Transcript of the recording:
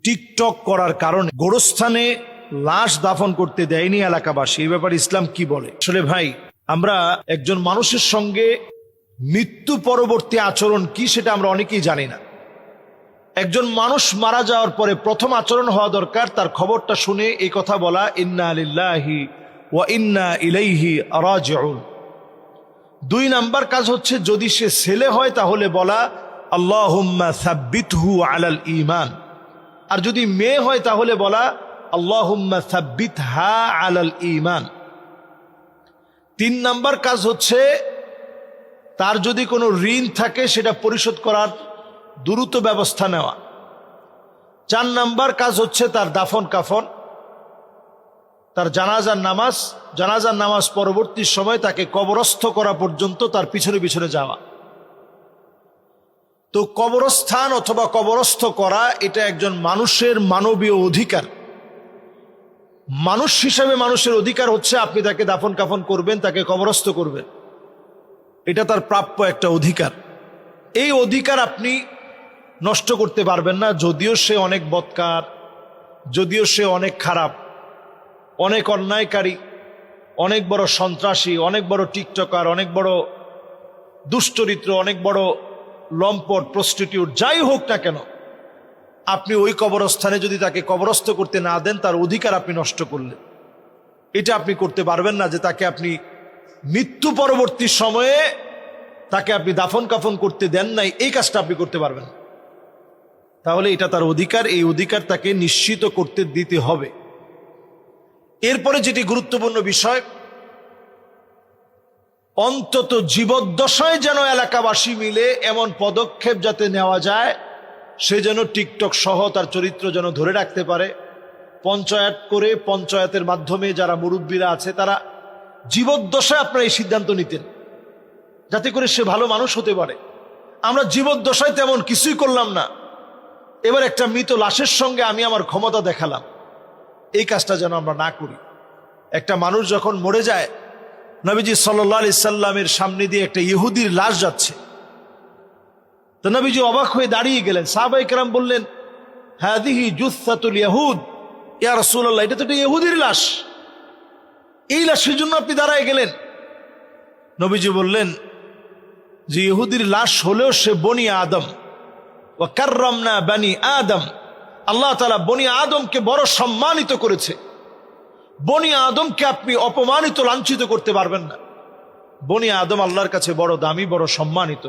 TikTok করার কারণে গোরস্থানে লাশ দাফন করতে দেয়নি এলাকাবাসী। এই ব্যাপারে ইসলাম কি বলে? আসলে ভাই, আমরা একজন মানুষের সঙ্গে মৃত্যু পরবর্তী আচরণ কি সেটা আমরা অনেকেই জানি না। একজন মানুষ মারা যাওয়ার পরে প্রথম আচরণ হওয়া দরকার তার খবরটা শুনে এই কথা বলা, ইন্না লিল্লাহি ওয়া ইন্না ইলাইহি রাজিউন। 2 নাম্বার কাজ হচ্ছে যদি সে ছেলে হয় তাহলে বলা আল্লাহুম্মা সাব্বিতহু আলাল ঈমান, আর যদি মেয়ে হয় তাহলে বলা আল্লাহুম্মা সাব্বিতহা আলাল ঈমান। 3 নাম্বার কাজ হচ্ছে তার যদি কোনো ঋণ থাকে সেটা পরিশোধ করার দ্রুত ব্যবস্থা নেওয়া। 4 নাম্বার কাজ হচ্ছে তার দাফন কাফন, তার জানাজার নামাজ পরবর্তী সময় তাকে কবরস্থ করা পর্যন্ত তার পিছনে পিছনে যাওয়া। তো কবরস্থান অথবা কবরস্থ করা এটা একজন মানুষের মানবীয় অধিকার। মানুষ হিসাবে মানুষের অধিকার হচ্ছে আপনি তাকে দাফন কাফন করবেন, তাকে কবরস্থ করবেন, এটা তার প্রাপ্য একটা অধিকার। এই অধিকার আপনি নষ্ট করতে পারবেন না, যদিও সে অনেক বদকার, যদিও সে অনেক খারাপ, অনেক অন্যায়কারী, অনেক বড় সন্ত্রাসী, অনেক বড় টিকটকার, অনেক বড় দুশ্চরিত্র, অনেক বড় লম্পট, প্রস্টিটিউট, যাই হোক না কেন, আপনি ওই কবরস্থানে যদি তাকে কবরস্থ করতে না দেন তার অধিকার আপনি নষ্ট করলেন। এটা আপনি করতে পারবেন না যে তাকে আপনি মৃত্যু পরবর্তী সময়ে তাকে আপনি দাফন কাফন করতে দেন নাই, এই কাজটা আপনি করতে পারবেন না। তাহলে এটা তার অধিকার, এই অধিকার তাকে নিশ্চিত করতে দিতে হবে। এরপরে যেটি গুরুত্বপূর্ণ বিষয়, অন্তত জীবদ্দশায় যেন এলাকাবাসী মিলে এমন পদক্ষেপ যাতে নেওয়া যায় সে যেন টিকটক সহ তার চরিত্র যেন ধরে রাখতে পারে। পঞ্চায়েত করে, পঞ্চায়েতের মাধ্যমে যারা মুরব্বীরা আছে তারা জীবদ্দশায় আপনারা এই সিদ্ধান্ত নিতেন যাতে করে সে ভালো মানুষ হতে পারে। আমরা জীবদ্দশায় তেমন কিছুই করলাম না, এবার একটা মৃত লাশের সঙ্গে আমি আমার ক্ষমতা দেখালাম। এই কাজটা যেন আমরা না করি। একটা মানুষ যখন মরে যায়, নবীজি সাল্লাল্লাহু আলাইহি সাল্লামের সামনে দিয়ে একটা ইহুদির লাশ যাচ্ছে, তো নবীজি অবাক হয়ে দাঁড়িয়ে গেলেন। সাহাবায়ে কেরাম বললেন, হাদিহি জুসসাতুল ইয়াহুদ, ইয়া রাসূলুল্লাহ, এটা তো একটা ইহুদির লাশ, এই লাশের জন্য আপনি দাঁড়ায় গেলেন? নবীজি বললেন যে ইহুদির লাশ হলেও সে বনি আদম, ওয়া কাররামনা বানি আদম, আল্লাহ তাআলা বনি আদমকে বড় সম্মানিত করেছে। বনি আদমকে আপনি অপমানিত, লাঞ্ছিত করতে পারবেন না। বনি আদম আল্লাহর কাছে বড় দামি, বড় সম্মানিত।